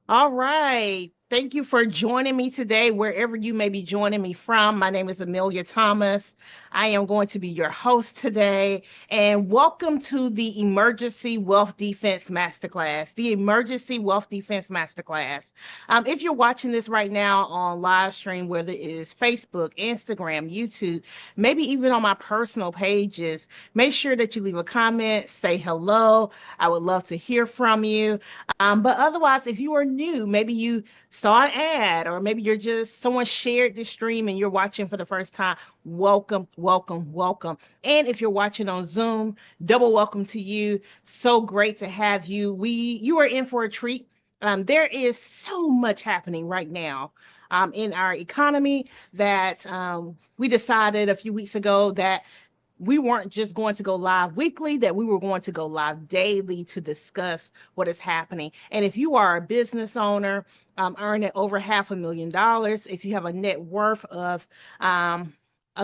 All right. Thank you for joining me today, wherever you may be joining me from. My name is Amelia Thomas. I am going to be your host today, and welcome to the Emergency Wealth Defense Masterclass. The Emergency Wealth Defense Masterclass. If you're watching this right now on live stream, whether it is Facebook, Instagram, YouTube, maybe even on my personal pages, make sure that you leave a comment, say hello. I would love to hear from you. But otherwise, if you are new, maybe you saw an ad, or maybe you're just someone shared this stream and you're watching for the first time, welcome, welcome, welcome. And if you're watching on Zoom, double welcome to you. So great to have you. You are in for a treat. There is so much happening right now. In our economy that we decided a few weeks ago that we weren't just going to go live weekly, that we were going to go live daily to discuss what is happening. And if you are a business owner, earning over $500,000, if you have a net worth of $1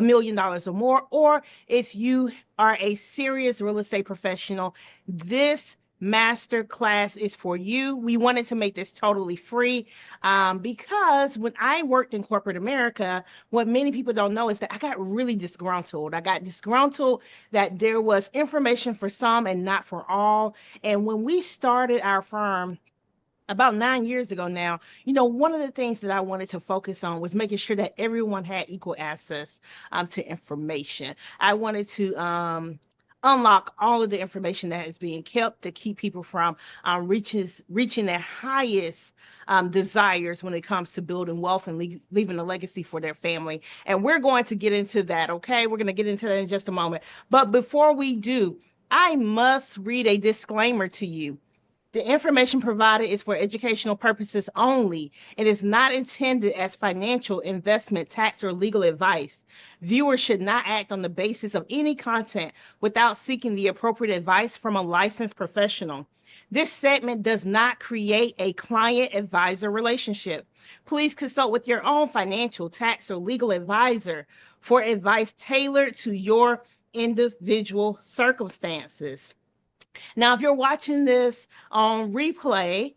million or more, or if you are a serious real estate professional, this master class is for you. We wanted to make this totally free because when I worked in corporate America, what many people don't know is that I got really disgruntled. I got disgruntled that there was information for some and not for all. And when we started our firm, about 9 years ago now, one of the things that I wanted to focus on was making sure that everyone had equal access to information. I wanted to unlock all of the information that is being kept to keep people from reaching their highest desires when it comes to building wealth and leaving a legacy for their family. And we're going to get into that, okay? We're going to get into that in just a moment. But before we do, I must read a disclaimer to you. The information provided is for educational purposes only. It is not intended as financial, investment, tax, or legal advice. Viewers should not act on the basis of any content without seeking the appropriate advice from a licensed professional. This segment does not create a client advisor relationship. Please consult with your own financial, tax, or legal advisor for advice tailored to your individual circumstances. Now, if you're watching this on replay,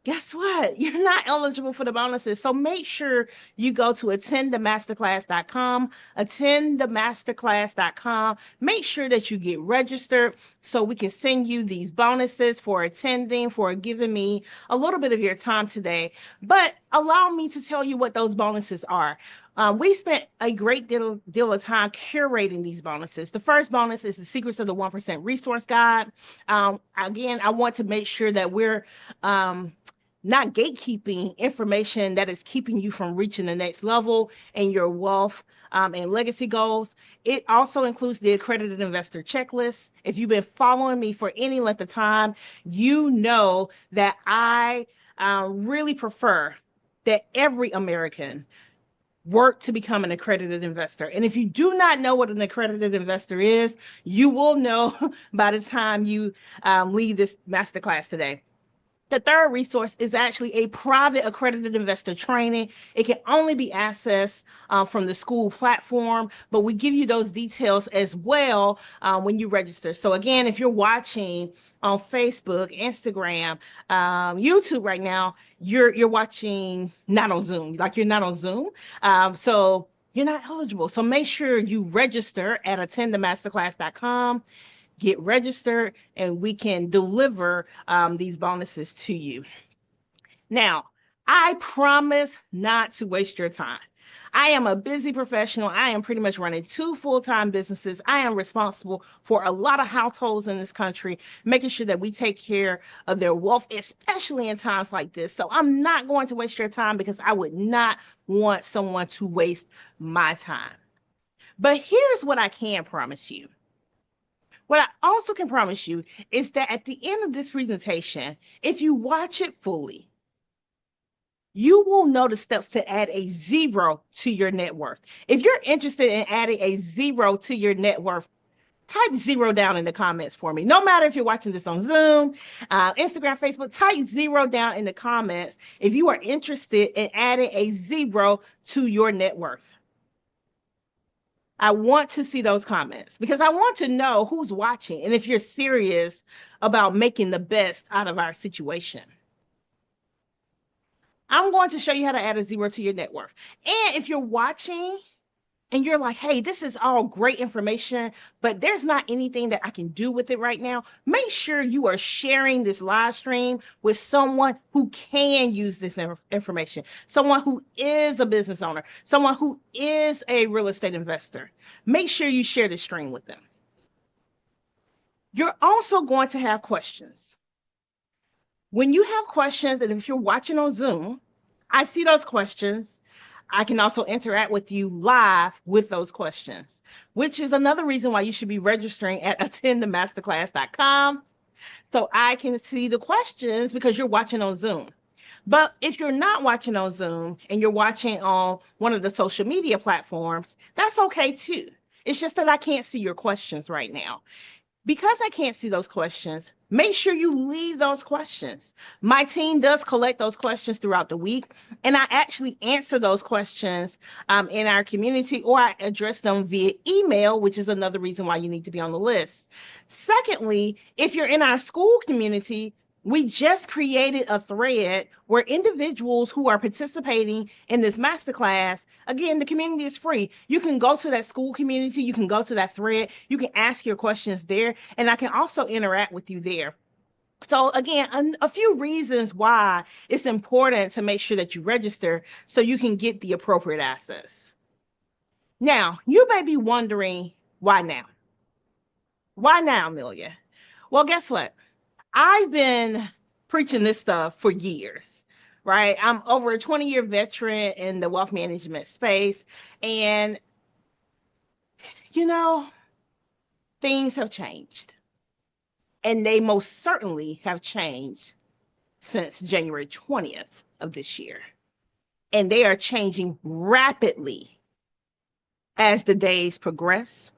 guess what? You're not eligible for the bonuses. So make sure you go to attendthemasterclass.com, attendthemasterclass.com. Make sure that you get registered so we can send you these bonuses for attending, for giving me a little bit of your time today. But allow me to tell you what those bonuses are. We spent a great deal of time curating these bonuses. The first bonus is the Secrets of the 1% Resource Guide. Again, I want to make sure that we're not gatekeeping information that is keeping you from reaching the next level in your wealth and legacy goals. It also includes the accredited investor checklist. If you've been following me for any length of time, you know that I really prefer that every American work to become an accredited investor. And if you do not know what an accredited investor is, you will know by the time you leave this masterclass today. The third resource is actually a private accredited investor training. It can only be accessed from the school platform, but we give you those details as well when you register. So again, if you're watching on Facebook, Instagram, YouTube right now, you're watching not on Zoom, like you're not on Zoom. So you're not eligible. So make sure you register at attendthemasterclass.com, get registered, and we can deliver these bonuses to you. Now, I promise not to waste your time. I am a busy professional. I am pretty much running two full-time businesses. I am responsible for a lot of households in this country, making sure that we take care of their wealth, especially in times like this. So I'm not going to waste your time because I would not want someone to waste my time. But here's what I can promise you. What I also can promise you is that at the end of this presentation, if you watch it fully, you will know the steps to add a zero to your net worth. If you're interested in adding a zero to your net worth, type zero down in the comments for me. No matter if you're watching this on Zoom, Instagram, Facebook, type zero down in the comments if you are interested in adding a zero to your net worth. I want to see those comments because I want to know who's watching and if you're serious about making the best out of our situation. I'm going to show you how to add a zero to your net worth. And if you're watching and you're like, hey, this is all great information, but there's not anything that I can do with it right now, make sure you are sharing this live stream with someone who can use this information, someone who is a business owner, someone who is a real estate investor. Make sure you share this stream with them. You're also going to have questions. When you have questions, and if you're watching on Zoom, I see those questions. I can also interact with you live with those questions, which is another reason why you should be registering at attendthemasterclass.com so I can see the questions because you're watching on Zoom. But if you're not watching on Zoom and you're watching on one of the social media platforms, that's okay too. It's just that I can't see your questions right now. Because I can't see those questions, make sure you leave those questions. My team does collect those questions throughout the week, and I actually answer those questions in our community, or I address them via email, which is another reason why you need to be on the list. Secondly, if you're in our school community, we just created a thread where individuals who are participating in this masterclass, again, the community is free. You can go to that school community, you can go to that thread, you can ask your questions there, and I can also interact with you there. So again, a few reasons why it's important to make sure that you register so you can get the appropriate access. Now, you may be wondering, why now? Why now, Amelia? Well, guess what? I've been preaching this stuff for years, right? I'm over a 20-year veteran in the wealth management space. And, you know, things have changed. And they most certainly have changed since January 20th of this year. And they are changing rapidly as the days progress.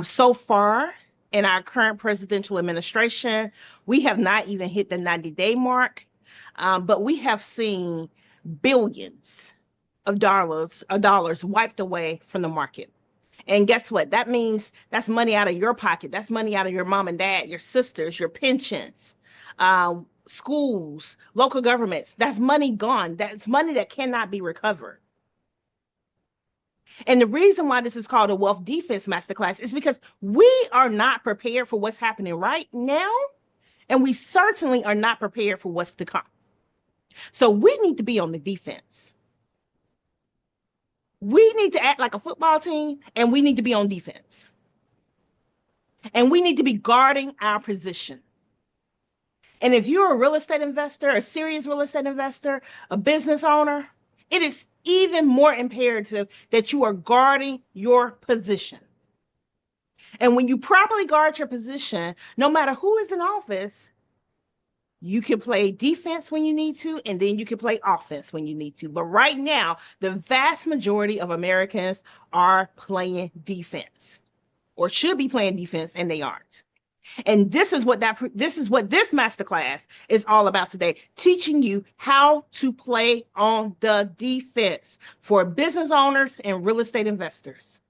So far, in our current presidential administration, we have not even hit the 90-day mark, but we have seen billions of dollars wiped away from the market. And guess what? That means that's money out of your pocket. That's money out of your mom and dad, your sisters, your pensions, schools, local governments. That's money gone. That's money that cannot be recovered. And the reason why this is called a wealth defense masterclass is because we are not prepared for what's happening right now, and we certainly are not prepared for what's to come. So we need to be on the defense. We need to act like a football team, and we need to be on defense. And we need to be guarding our position. And if you're a real estate investor, a serious real estate investor, a business owner, it is even more imperative that you are guarding your position. And when you properly guard your position, no matter who is in office, you can play defense when you need to, and then you can play offense when you need to. But right now, the vast majority of Americans are playing defense, or should be playing defense, and they aren't. And this is what this masterclass is all about today, teaching you how to play on the defense for business owners and real estate investors.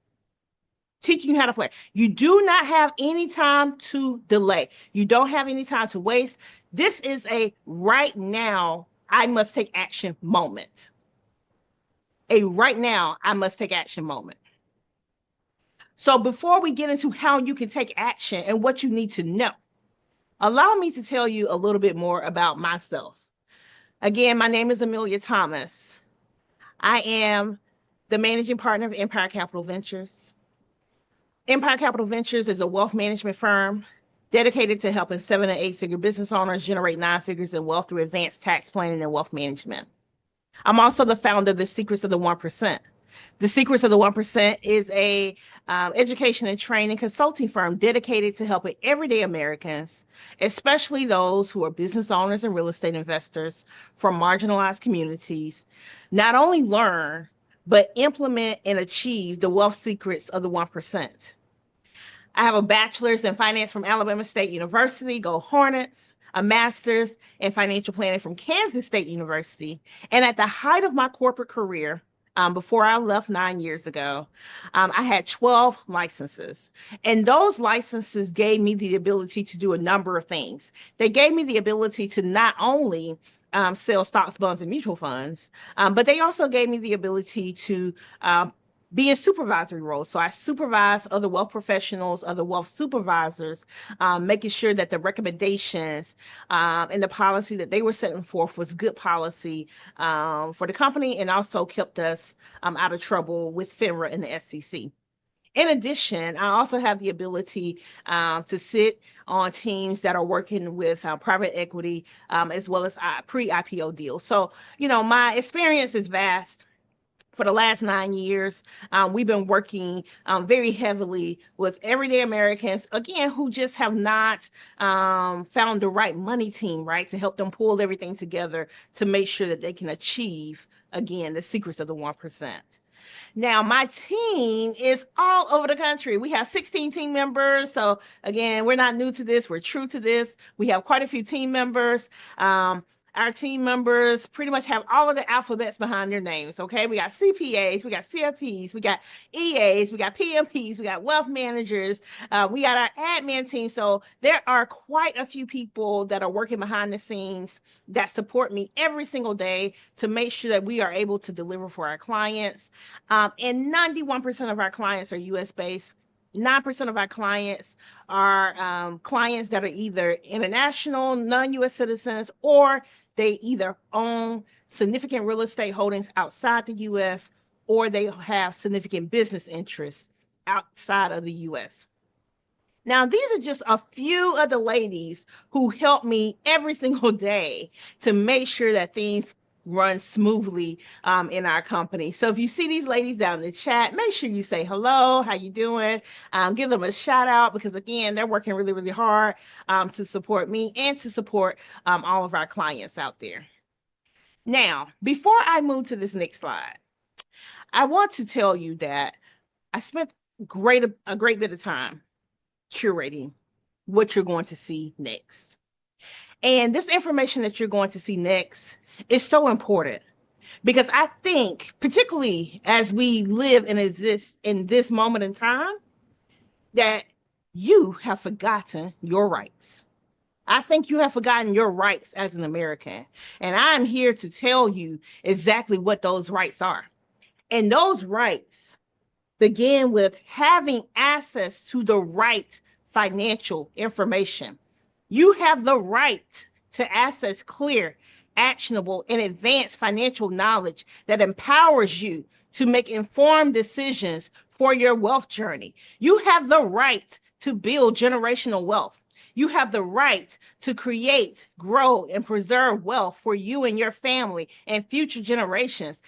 Teaching you how to play. You do not have any time to delay. You don't have any time to waste. This is a right now, I must take action moment. A right now, I must take action moment. So before we get into how you can take action and what you need to know, allow me to tell you a little bit more about myself. Again, my name is Amelia Thomas. I am the managing partner of Empire Capital Ventures. Empire Capital Ventures is a wealth management firm dedicated to helping 7- and 8-figure business owners generate 9 figures in wealth through advanced tax planning and wealth management. I'm also the founder of The Secrets of the 1%. The Secrets of the 1% is a education and training consulting firm dedicated to helping everyday Americans, especially those who are business owners and real estate investors from marginalized communities, not only learn, but implement and achieve the wealth secrets of the 1%. I have a bachelor's in finance from Alabama State University, go Hornets, a master's in financial planning from Kansas State University, and at the height of my corporate career, before I left 9 years ago, I had 12 licenses. And those licenses gave me the ability to do a number of things. They gave me the ability to not only sell stocks, bonds, and mutual funds. But they also gave me the ability to be in supervisory roles. So I supervise other wealth professionals, other wealth supervisors, making sure that the recommendations and the policy that they were setting forth was good policy for the company, and also kept us out of trouble with FINRA and the SEC. In addition, I also have the ability to sit on teams that are working with private equity as well as pre-IPO deals. So, my experience is vast. For the last 9 years, we've been working very heavily with everyday Americans, again, who just have not found the right money team, right, to help them pull everything together to make sure that they can achieve, again, the secrets of the 1%. Now, my team is all over the country. We have 16 team members. So, again, we're not new to this. We're true to this. We have quite a few team members. Our team members pretty much have all of the alphabets behind their names. Okay. We got CPAs, we got CFPs, we got EAs, we got PMPs, we got wealth managers, we got our admin team. So there are quite a few people that are working behind the scenes that support me every single day to make sure that we are able to deliver for our clients. And 91% of our clients are US based. 9% of our clients are clients that are either international, non US citizens, or they either own significant real estate holdings outside the US, or they have significant business interests outside of the US. Now, these are just a few of the ladies who help me every single day to make sure that things run smoothly in our company. So if you see these ladies down in the chat, make sure you say hello, how you doing? Give them a shout out, because again, they're working really, really hard to support me and to support all of our clients out there. Now, before I move to this next slide, I want to tell you that I spent a great bit of time curating what you're going to see next. And this information that you're going to see next is so important, because I think, particularly as we live and exist in this moment in time, that you have forgotten your rights. I think you have forgotten your rights as an American. And I'm here to tell you exactly what those rights are. And those rights begin with having access to the right financial information. You have the right to access clear, actionable, and advanced financial knowledge that empowers you to make informed decisions for your wealth journey. You have the right to build generational wealth. You have the right to create, grow, and preserve wealth for you and your family and future generations,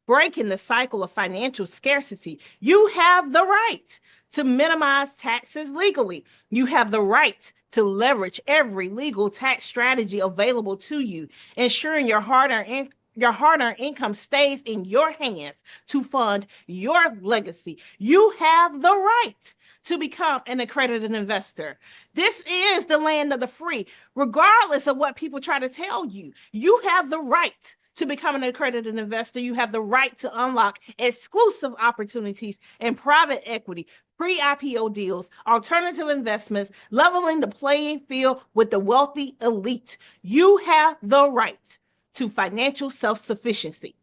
breaking the cycle of financial scarcity. You have the right to minimize taxes legally. You have the right to leverage every legal tax strategy available to you, ensuring your hard-earned income stays in your hands to fund your legacy. You have the right to become an accredited investor. This is the land of the free. Regardless of what people try to tell you, you have the right to become an accredited investor. You have the right to unlock exclusive opportunities in private equity, pre-IPO deals, alternative investments, leveling the playing field with the wealthy elite. You have the right to financial self-sufficiency.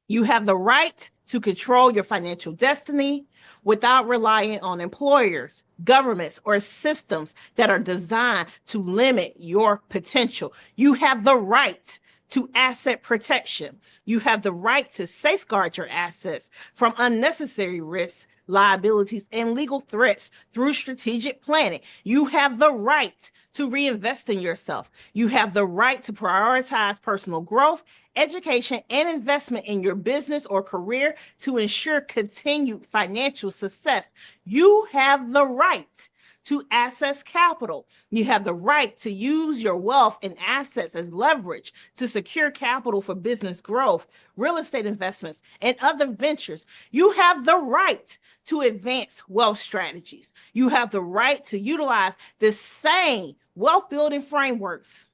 You have the right to control your financial destiny without relying on employers, governments, or systems that are designed to limit your potential. You have the right to asset protection. You have the right to safeguard your assets from unnecessary risks, liabilities, and legal threats through strategic planning. You have the right to reinvest in yourself. You have the right to prioritize personal growth, education, and investment in your business or career to ensure continued financial success. You have the right to access capital. You have the right to use your wealth and assets as leverage to secure capital for business growth, real estate investments, and other ventures. You have the right to advance wealth strategies. You have the right to utilize the same wealth building frameworks,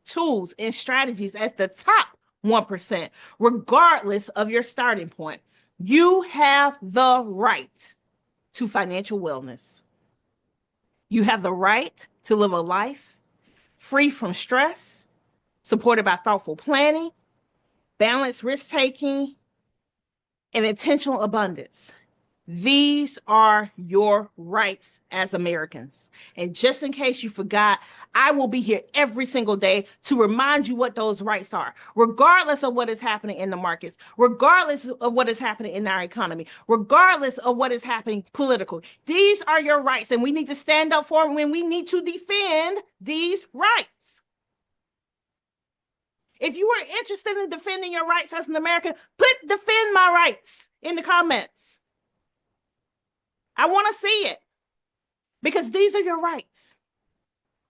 tools, and strategies as the top 1%, regardless of your starting point. You have the right to financial wellness. You have the right to live a life free from stress, supported by thoughtful planning, balanced risk taking, and intentional abundance. These are your rights as Americans. And just in case you forgot, I will be here every single day to remind you what those rights are, regardless of what is happening in the markets, regardless of what is happening in our economy, regardless of what is happening politically. These are your rights, and we need to stand up for them when we need to defend these rights. If you are interested in defending your rights as an American, put defend my rights in the comments. I want to see it because these are your rights,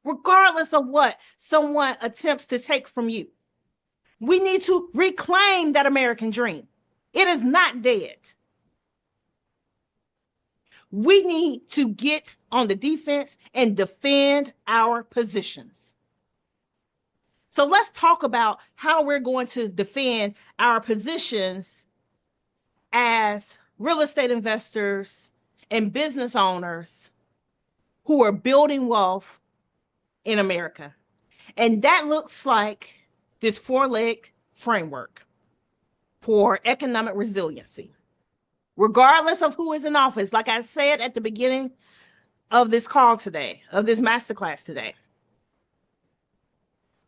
regardless of what someone attempts to take from you. We need to reclaim that American dream. It is not dead. We need to get on the defense and defend our positions. So let's talk about how we're going to defend our positions as real estate investors and business owners who are building wealth in America. And that looks like this four-leg framework for economic resiliency, regardless of who is in office. Like I said at the beginning of this call today, of this masterclass today,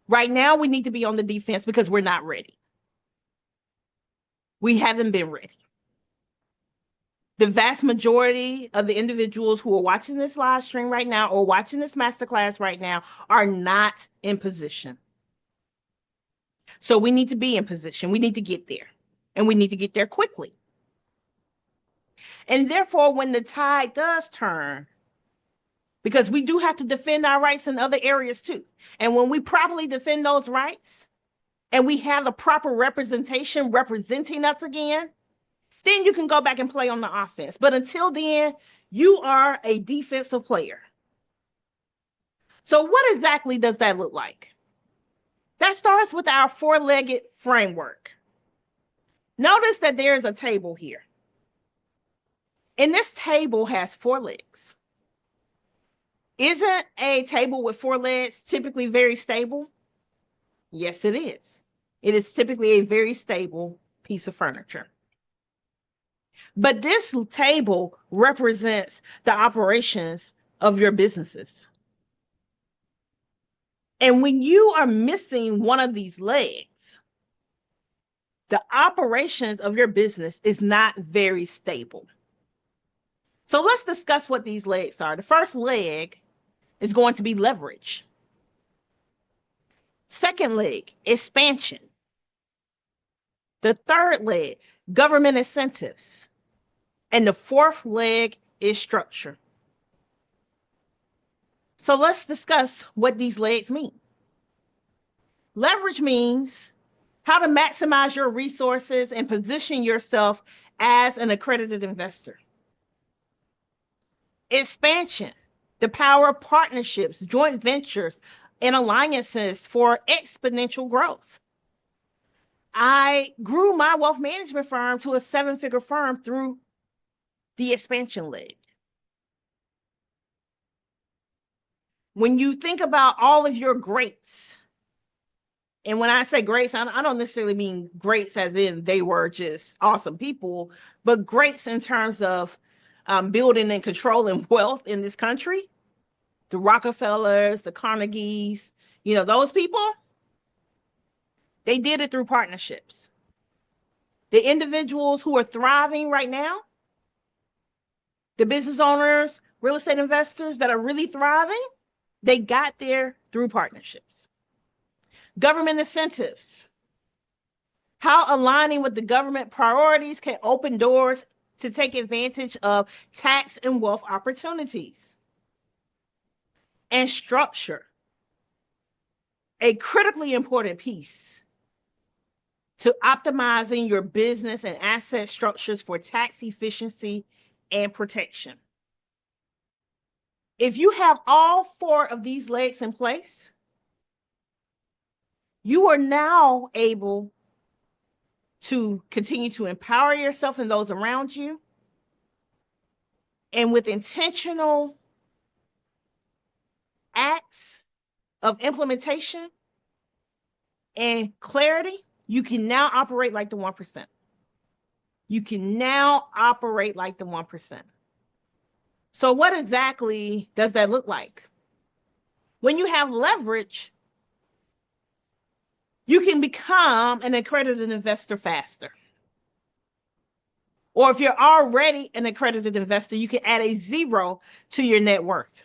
right now we need to be on the defense because we're not ready. We haven't been ready. The vast majority of the individuals who are watching this live stream right now or watching this masterclass right now are not in position. So we need to be in position. We need to get there, and we need to get there quickly. And therefore, when the tide does turn, because we do have to defend our rights in other areas too. And when we properly defend those rights and we have the proper representation representing us again, then you can go back and play on the offense. But until then, you are a defensive player. So what exactly does that look like? That starts with our four-legged framework. Notice that there's a table here. And this table has four legs. Isn't a table with four legs typically very stable? Yes, it is. It is typically a very stable piece of furniture. But this table represents the operations of your businesses. And when you are missing one of these legs, the operations of your business is not very stable. So let's discuss what these legs are. The first leg is going to be leverage. Second leg, expansion. The third leg, government incentives. And the fourth leg is structure. So let's discuss what these legs mean. Leverage means how to maximize your resources and position yourself as an accredited investor. Expansion, the power of partnerships, joint ventures, and alliances for exponential growth. I grew my wealth management firm to a seven-figure firm through the expansion leg. When you think about all of your greats, and when I say greats, I don't necessarily mean greats as in they were just awesome people, but greats in terms of building and controlling wealth in this country. The Rockefellers, the Carnegies, those people, they did it through partnerships. The individuals who are thriving right now, the business owners, real estate investors that are really thriving, they got there through partnerships. Government incentives. How aligning with the government priorities can open doors to take advantage of tax and wealth opportunities. And structure. A critically important piece to optimizing your business and asset structures for tax efficiency and protection. If you have all four of these legs in place, you are now able to continue to empower yourself and those around you. And with intentional acts of implementation, and clarity, you can now operate like the 1%. You can now operate like the 1%. So, what exactly does that look like? When you have leverage, you can become an accredited investor faster. Or if you're already an accredited investor, you can add a zero to your net worth.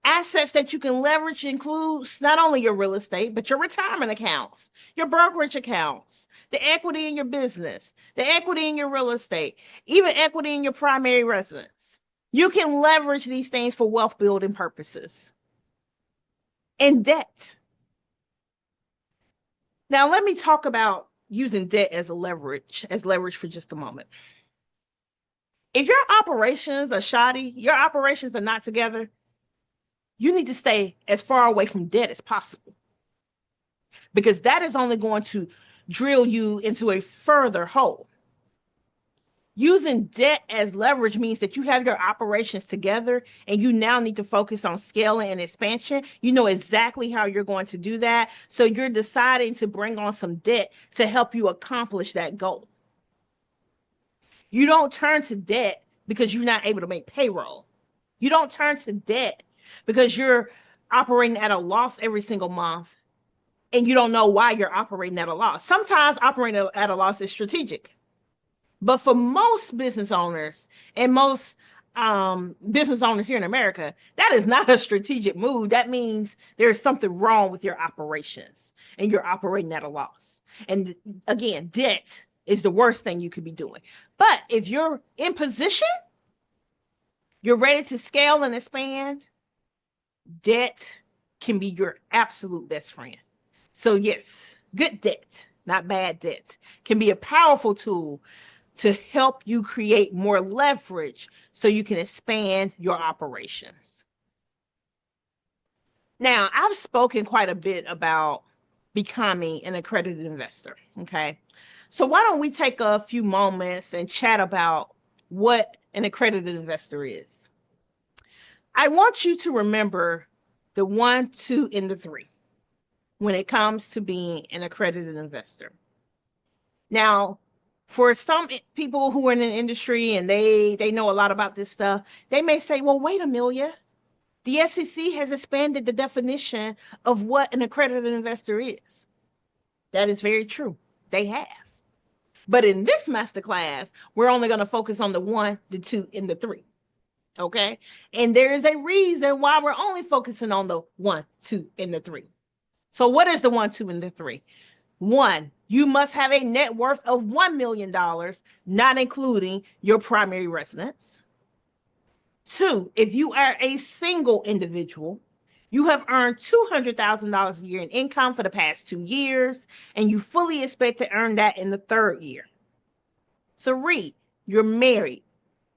Assets that you can leverage includes not only your real estate, but your retirement accounts, your brokerage accounts, the equity in your business, the equity in your real estate, even equity in your primary residence. You can leverage these things for wealth building purposes. And debt. Now, let me talk about using debt as leverage for just a moment. If your operations are shoddy, your operations are not together, you need to stay as far away from debt as possible, because that is only going to drill you into a further hole. Using debt as leverage means that you have your operations together and you now need to focus on scaling and expansion. You know exactly how you're going to do that. So you're deciding to bring on some debt to help you accomplish that goal. You don't turn to debt because you're not able to make payroll. You don't turn to debt because you're operating at a loss every single month and you don't know why you're operating at a loss. Sometimes operating at a loss is strategic. But for most business owners and most business owners here in America, that is not a strategic move. That means there's something wrong with your operations and you're operating at a loss. And again, debt is the worst thing you could be doing. But if you're in position, you're ready to scale and expand, debt can be your absolute best friend. So, yes, good debt, not bad debt, can be a powerful tool to help you create more leverage so you can expand your operations. Now, I've spoken quite a bit about becoming an accredited investor. Okay. So, why don't we take a few moments and chat about what an accredited investor is? I want you to remember the 1, 2, and the 3 when it comes to being an accredited investor. Now, for some people who are in the industry and they know a lot about this stuff, they may say, well, wait, Amelia, the SEC has expanded the definition of what an accredited investor is. That is very true. They have. But in this masterclass, we're only going to focus on the 1, the 2, and the 3. Okay? And there is a reason why we're only focusing on the 1, 2, and the 3. So what is the 1, 2, and the 3? 1, you must have a net worth of $1 million, not including your primary residence. 2, if you are a single individual, you have earned $200,000 a year in income for the past 2 years, and you fully expect to earn that in the 3rd year. 3, you're married.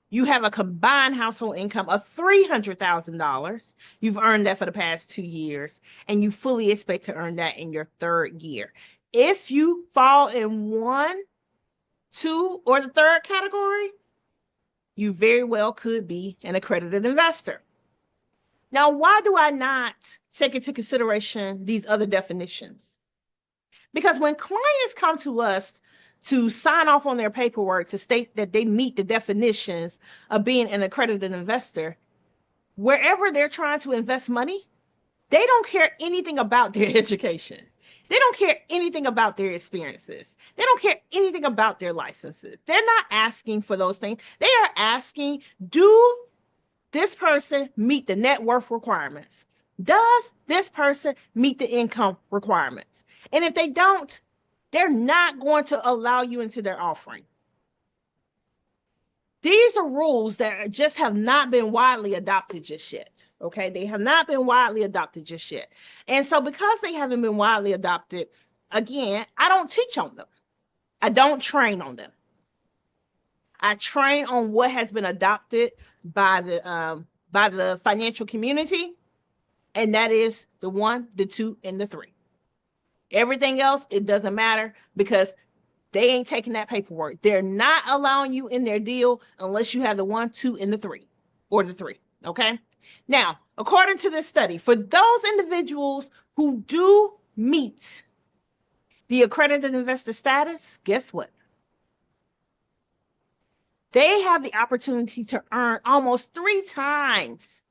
You have a combined household income of $300,000. You've earned that for the past 2 years, and you fully expect to earn that in your 3rd year. If you fall in 1, 2, or the 3rd category, you very well could be an accredited investor. Now, why do I not take into consideration these other definitions? Because when clients come to us to sign off on their paperwork to state that they meet the definitions of being an accredited investor, wherever they're trying to invest money, they don't care anything about their education. They don't care anything about their experiences. They don't care anything about their licenses. They're not asking for those things. They are asking, do this person meet the net worth requirements? Does this person meet the income requirements? And if they don't, they're not going to allow you into their offering. These are rules that just have not been widely adopted just yet. Okay, they have not been widely adopted just yet. And so because they haven't been widely adopted, again, I don't teach on them. I don't train on them. I train on what has been adopted by the financial community, and that is the 1, the 2, and the 3. Everything else, it doesn't matter because they ain't taking that paperwork. They're not allowing you in their deal unless you have the 1, 2, and the 3, or the 3. Okay. Now, According to this study, for those individuals who do meet the accredited investor status, guess what? They have the opportunity to earn almost 3 times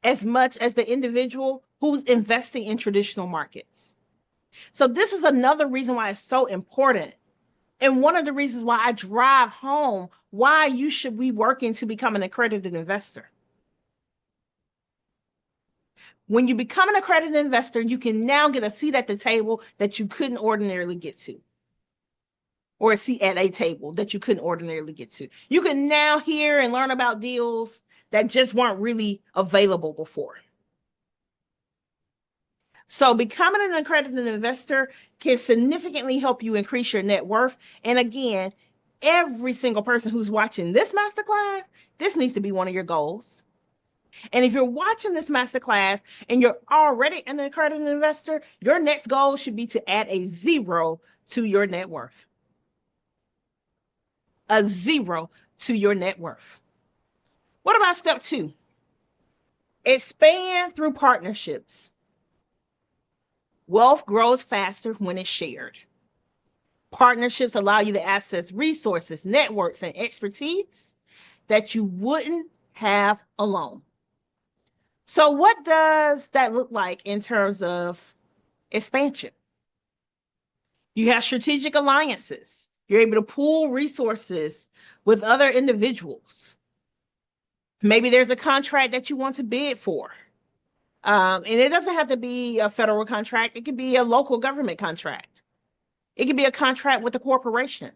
as much as the individual who's investing in traditional markets. So, this is another reason why it's so important. And one of the reasons why I drive home why you should be working to become an accredited investor. When you become an accredited investor, you can now get a seat at the table that you couldn't ordinarily get to, or a seat at a table that you couldn't ordinarily get to. You can now hear and learn about deals that just weren't really available before. So, becoming an accredited investor can significantly help you increase your net worth. And again, every single person who's watching this masterclass, this needs to be one of your goals. And if you're watching this masterclass and you're already an accredited investor, your next goal should be to add a zero to your net worth. A zero to your net worth. What about step 2? Expand through partnerships. Wealth grows faster when it's shared. Partnerships allow you to access resources, networks, and expertise that you wouldn't have alone. So, what does that look like in terms of expansion? You have strategic alliances. You're able to pool resources with other individuals. Maybe there's a contract that you want to bid for. And it doesn't have to be a federal contract, it could be a local government contract, it could be a contract with a corporation.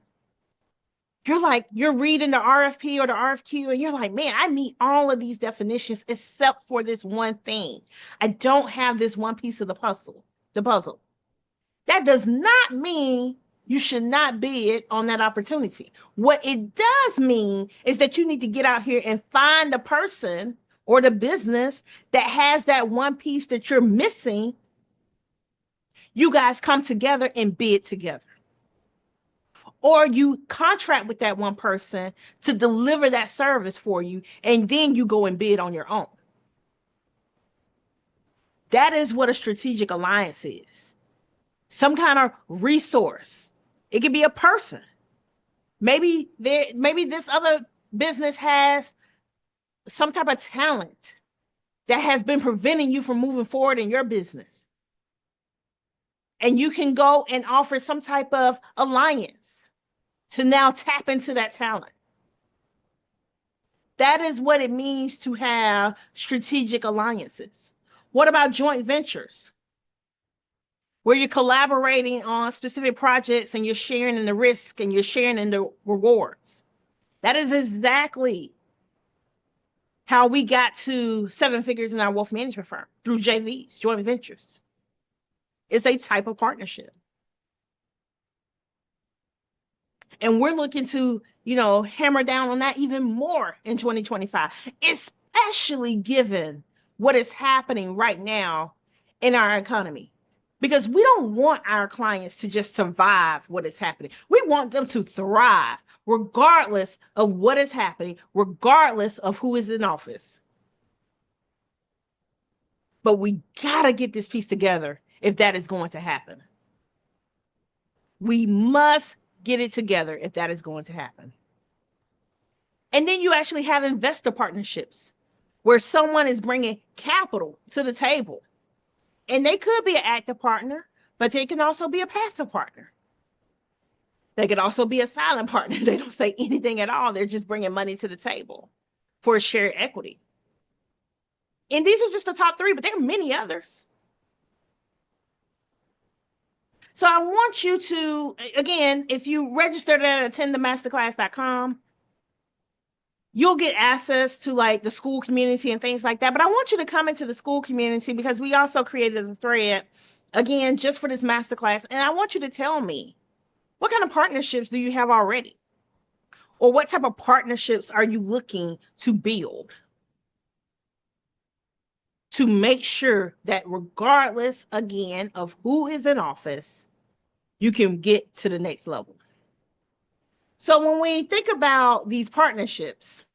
You're reading the RFP or the RFQ, and you're like, man, I meet all of these definitions except for this one thing. I don't have this one piece of the puzzle. The puzzle. That does not mean you should not bid on that opportunity. What it does mean is that you need to get out here and find the person or the business that has that one piece that you're missing. You guys come together and bid together. Or you contract with that one person to deliver that service for you, and then you go and bid on your own. That is what a strategic alliance is. Some kind of resource. It could be a person. Maybe this other business has some type of talent that has been preventing you from moving forward in your business. And you can go and offer some type of alliance to now tap into that talent. That is what it means to have strategic alliances. What about joint ventures? Where you're collaborating on specific projects and you're sharing in the risk and you're sharing in the rewards. That is exactly how we got to 7 figures in our wealth management firm, through JVs, joint ventures. It's a type of partnership. And we're looking to, hammer down on that even more in 2025, especially given what is happening right now in our economy. Because we don't want our clients to just survive what is happening. We want them to thrive, regardless of what is happening, regardless of who is in office. But we got to get this piece together if that is going to happen. We must get it together if that is going to happen. And then you actually have investor partnerships where someone is bringing capital to the table. And they could be an active partner, but they can also be a passive partner. They could also be a silent partner. They don't say anything at all. They're just bringing money to the table for shared equity. And these are just the top 3, but there are many others. So I want you to, again, if you registered at attendthemasterclass.com, you'll get access to the school community and things like that. But I want you to come into the school community because we also created a thread, again, just for this masterclass. And I want you to tell me, what kind of partnerships do you have already? Or what type of partnerships are you looking to build to make sure that regardless, again, of who is in office, you can get to the next level? So when we think about these partnerships,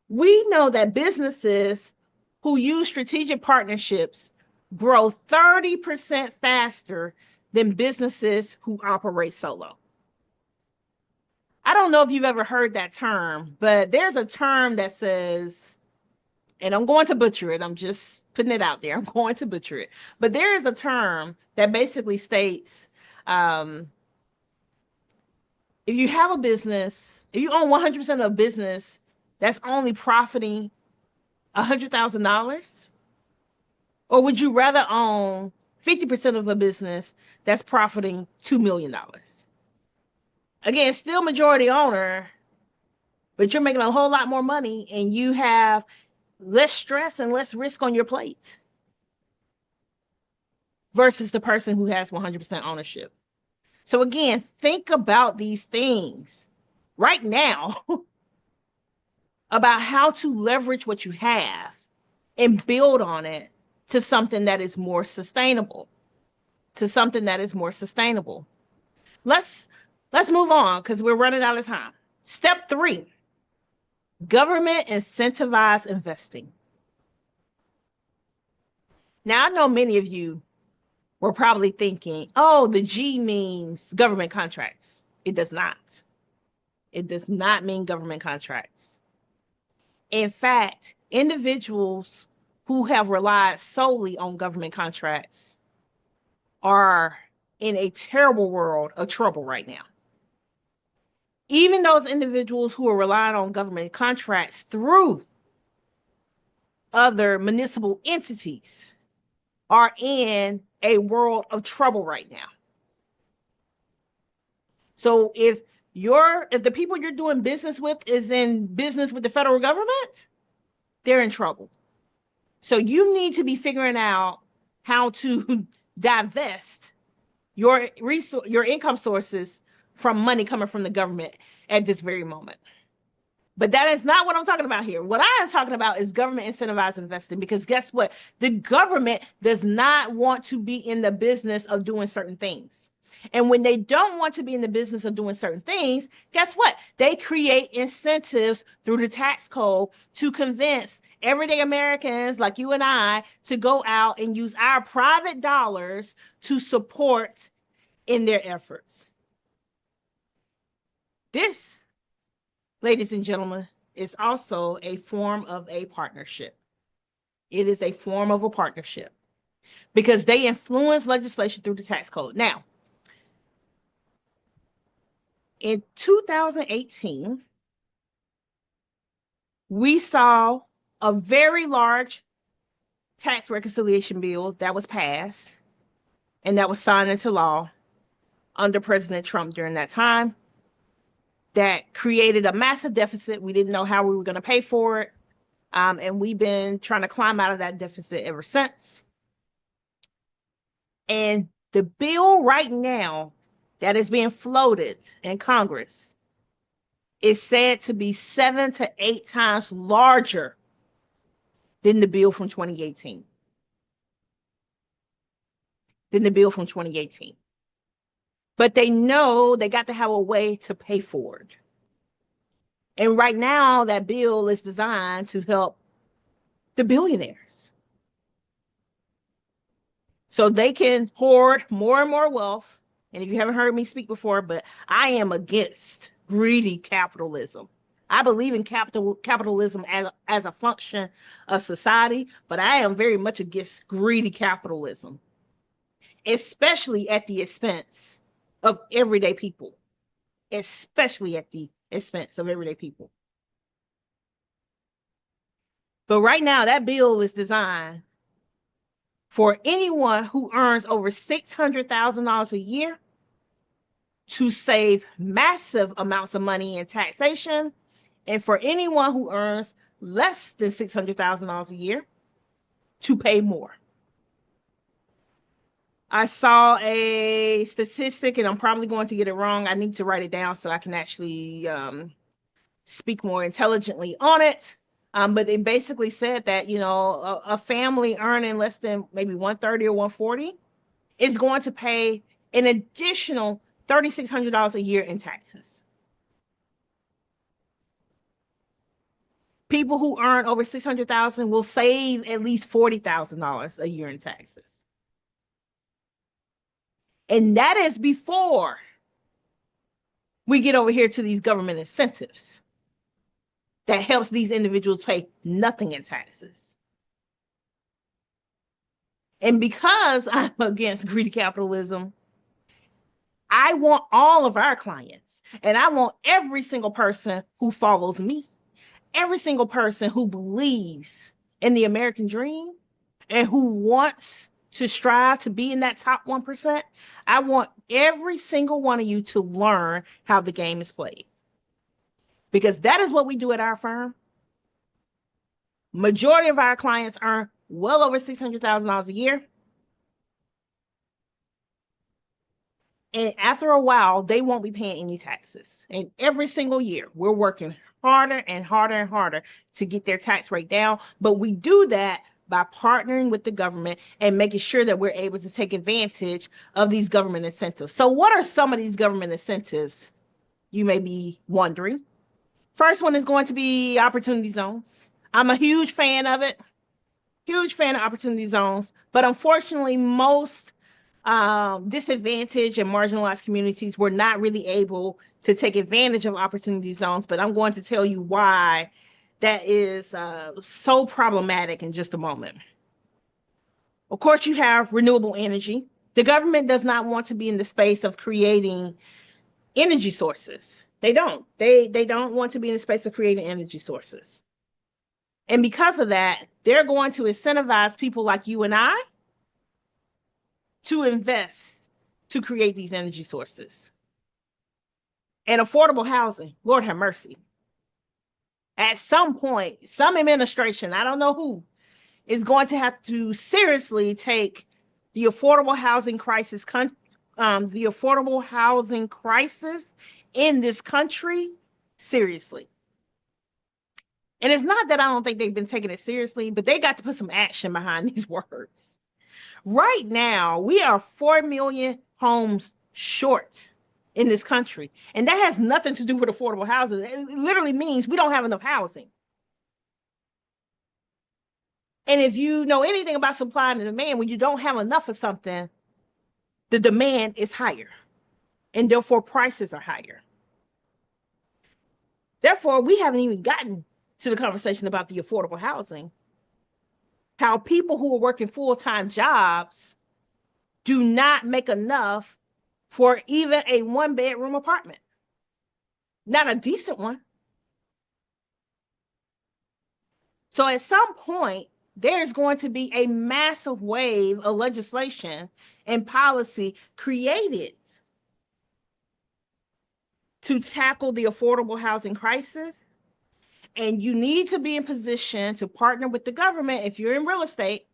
We know that businesses who use strategic partnerships grow 30% faster than businesses who operate solo. I don't know if you've ever heard that term, but there's a term that says, and I'm going to butcher it. I'm just putting it out there. I'm going to butcher it. But there is a term that basically states, um, if you have a business, if you own 100% of a business that's only profiting $100,000, or would you rather own 50% of a business that's profiting $2 million? Again, still majority owner, but you're making a whole lot more money and you have less stress and less risk on your plate versus the person who has 100% ownership. So, again, think about these things right now about how to leverage what you have and build on it to something that is more sustainable, to something that is more sustainable. Let's let's move on because we're running out of time. Step 3, government incentivized investing. Now, I know many of you were probably thinking, oh, the G means government contracts. It does not. It does not mean government contracts. In fact, individuals who have relied solely on government contracts are in a terrible world of trouble right now. Even those individuals who are relying on government contracts through other municipal entities are in a world of trouble right now. So if the people you're doing business with is in business with the federal government, they're in trouble. So you need to be figuring out how to divest your income sources from money coming from the government at this very moment. But that is not what I'm talking about here. What I am talking about is government incentivized investing, because guess what? The government does not want to be in the business of doing certain things. And when they don't want to be in the business of doing certain things, guess what? They create incentives through the tax code to convince everyday Americans like you and I to go out and use our private dollars to support in their efforts. This, ladies and gentlemen, is also a form of a partnership. It is a form of a partnership because they influence legislation through the tax code. Now, in 2018, we saw a very large tax reconciliation bill that was passed and that was signed into law under President Trump during that time that created a massive deficit. We didn't know how we were going to pay for it. And we've been trying to climb out of that deficit ever since. And the bill right now that is being floated in Congress is said to be 7 to 8 times larger than the bill from 2018. Than the bill from 2018. But they know they got to have a way to pay for it. And right now, that bill is designed to help the billionaires so they can hoard more and more wealth. And if you haven't heard me speak before, but I am against greedy capitalism. I believe in capitalism as a function of society, but I am very much against greedy capitalism, especially at the expense of everyday people, especially at the expense of everyday people. But right now, that bill is designed for anyone who earns over $600,000 a year to save massive amounts of money in taxation, and for anyone who earns less than $600,000 a year to pay more. I saw a statistic, and I'm probably going to get it wrong. I need to write it down so I can actually speak more intelligently on it. But it basically said that, a family earning less than maybe 130 or 140 is going to pay an additional $3,600 a year in taxes. People who earn over 600,000 will save at least $40,000 a year in taxes. And that is before we get over here to these government incentives that helps these individuals pay nothing in taxes. And because I'm against greedy capitalism, I want all of our clients, and I want every single person who follows me, every single person who believes in the American dream and who wants to strive to be in that top 1%. I want every single one of you to learn how the game is played, because that is what we do at our firm. Majority of our clients earn well over $600,000 a year. And after a while, they won't be paying any taxes. And every single year, we're working harder and harder and harder to get their tax rate down. But we do that by partnering with the government and making sure that we're able to take advantage of these government incentives. So what are some of these government incentives, you may be wondering? First one is going to be opportunity zones. I'm a huge fan of it. Huge fan of opportunity zones. But unfortunately, most disadvantaged and marginalized communities were not really able to take advantage of opportunity zones. But I'm going to tell you why that is so problematic in just a moment. Of course, you have renewable energy. The government does not want to be in the space of creating energy sources. They don't. They don't want to be in the space of creating energy sources. And because of that, they're going to incentivize people like you and I to invest to create these energy sources. And affordable housing, Lord have mercy. At some point, some administration, I don't know who, is going to have to seriously take the affordable housing crisis, the affordable housing crisis in this country seriously. And it's not that I don't think they've been taking it seriously, but they got to put some action behind these words. Right now, we are 4 million homes short in this country. And that has nothing to do with affordable housing. It literally means we don't have enough housing. And if you know anything about supply and demand, when you don't have enough of something, the demand is higher. And therefore, prices are higher. Therefore, we haven't even gotten to the conversation about the affordable housing. How people who are working full-time jobs do not make enough for even a one-bedroom apartment. Not a decent one. So at some point, there's going to be a massive wave of legislation and policy created to tackle the affordable housing crisis. And you need to be in position to partner with the government if you're in real estate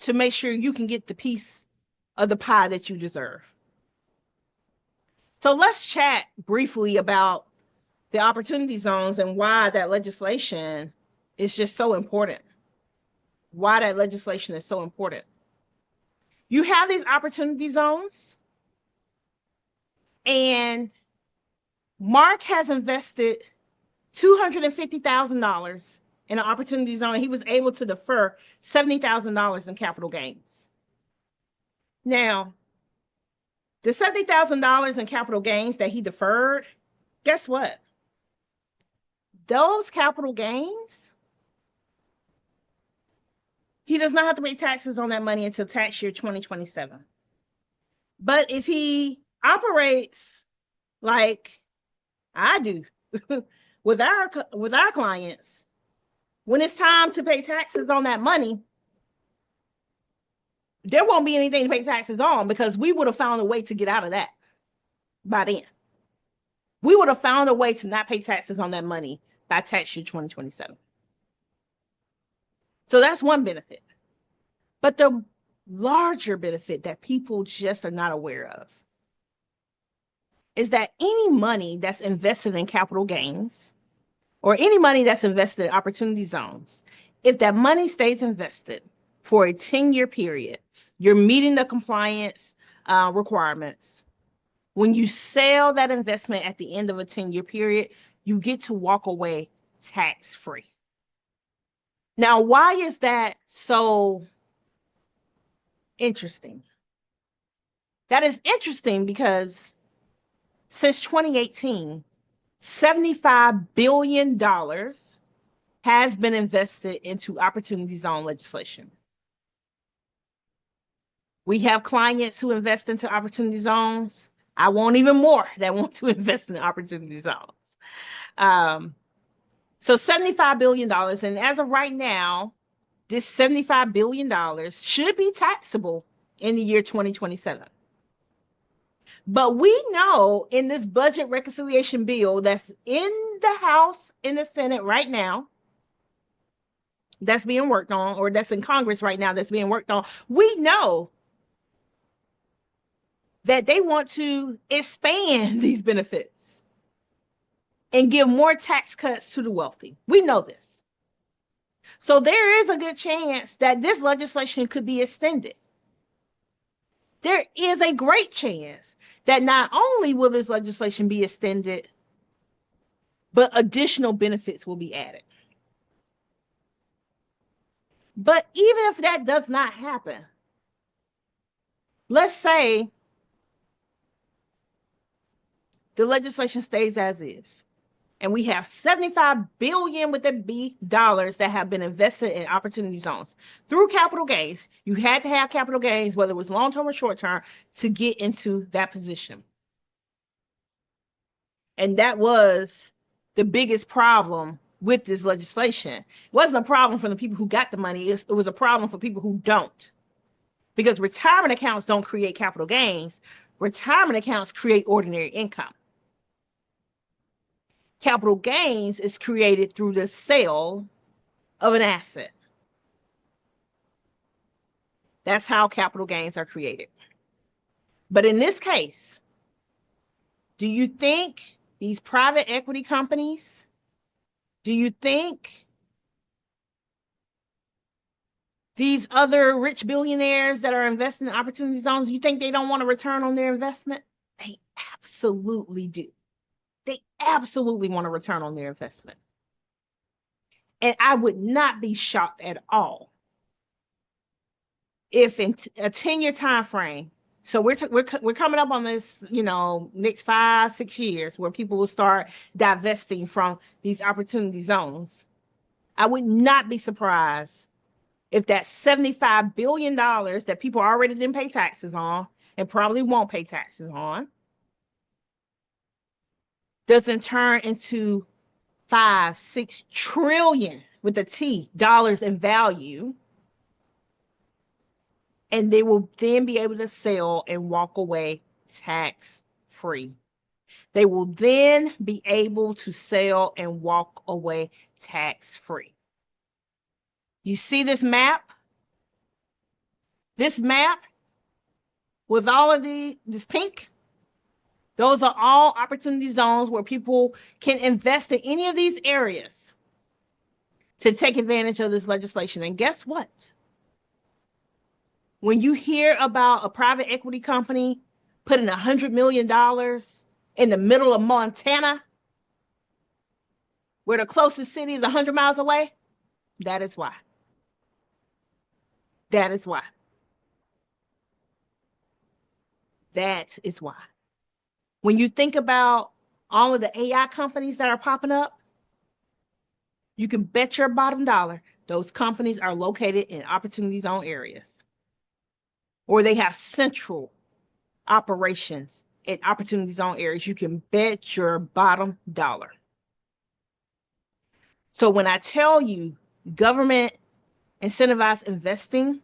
to make sure you can get the piece of the pie that you deserve. So let's chat briefly about the opportunity zones and why that legislation is just so important. Why that legislation is so important. You have these opportunity zones, and Mark has invested $250,000 in an opportunity zone. He was able to defer $70,000 in capital gains. Now, the $70,000 in capital gains that he deferred, guess what? Those capital gains, he does not have to pay taxes on that money until tax year 2027. But if he operates like I do with our clients, when it's time to pay taxes on that money, there won't be anything to pay taxes on because we would have found a way to get out of that by then. We would have found a way to not pay taxes on that money by tax year 2027. So that's one benefit. But the larger benefit that people just are not aware of is that any money that's invested in capital gains or any money that's invested in opportunity zones, if that money stays invested for a 10-year period, you're meeting the compliance requirements. When you sell that investment at the end of a 10-year period, you get to walk away tax-free. Now, why is that so interesting? That is interesting because since 2018, $75 billion has been invested into opportunity zone legislation. We have clients who invest into opportunity zones. I want even more that want to invest in opportunity zones. Um, so $75 billion. And as of right now, this $75 billion should be taxable in the year 2027. But we know in this budget reconciliation bill that's in the House, in the Senate right now, that's being worked on, or that's in Congress right now, that's being worked on, we know that they want to expand these benefits and give more tax cuts to the wealthy. We know this. So there is a good chance that this legislation could be extended. There is a great chance that not only will this legislation be extended, but additional benefits will be added. But even if that does not happen, let's say the legislation stays as is, and we have 75 billion with a B dollars that have been invested in opportunity zones through capital gains. You had to have capital gains, whether it was long term or short term, to get into that position. And that was the biggest problem with this legislation. It wasn't a problem for the people who got the money, it was a problem for people who don't. Because retirement accounts don't create capital gains, retirement accounts create ordinary income. Capital gains is created through the sale of an asset. That's how capital gains are created. But in this case, do you think these private equity companies, do you think these other rich billionaires that are investing in opportunity zones, you think they don't want a return on their investment? They absolutely do. They absolutely want a return on their investment. And I would not be shocked at all if in a 10-year time frame, so we're coming up on this, next 5-6 years where people will start divesting from these opportunity zones. I would not be surprised if that $75 billion that people already didn't pay taxes on and probably won't pay taxes on doesn't turn into 5-6 trillion with a T dollars in value, and they will then be able to sell and walk away tax free. They will then be able to sell and walk away tax free. You see this map? This map with all of this pink, those are all opportunity zones where people can invest in any of these areas to take advantage of this legislation. And guess what? When you hear about a private equity company putting $100 million in the middle of Montana, where the closest city is 100 miles away, that is why. That is why. That is why. When you think about all of the AI companies that are popping up, you can bet your bottom dollar those companies are located in opportunity zone areas, or they have central operations in opportunity zone areas. You can bet your bottom dollar. So when I tell you government incentivized investing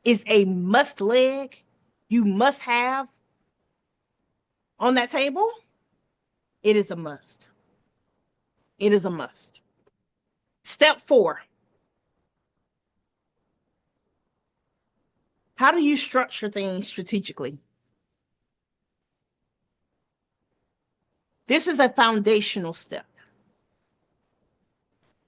is a must leg, you must have on that table, it is a must. It is a must. Step 4. How do you structure things strategically? This is a foundational step.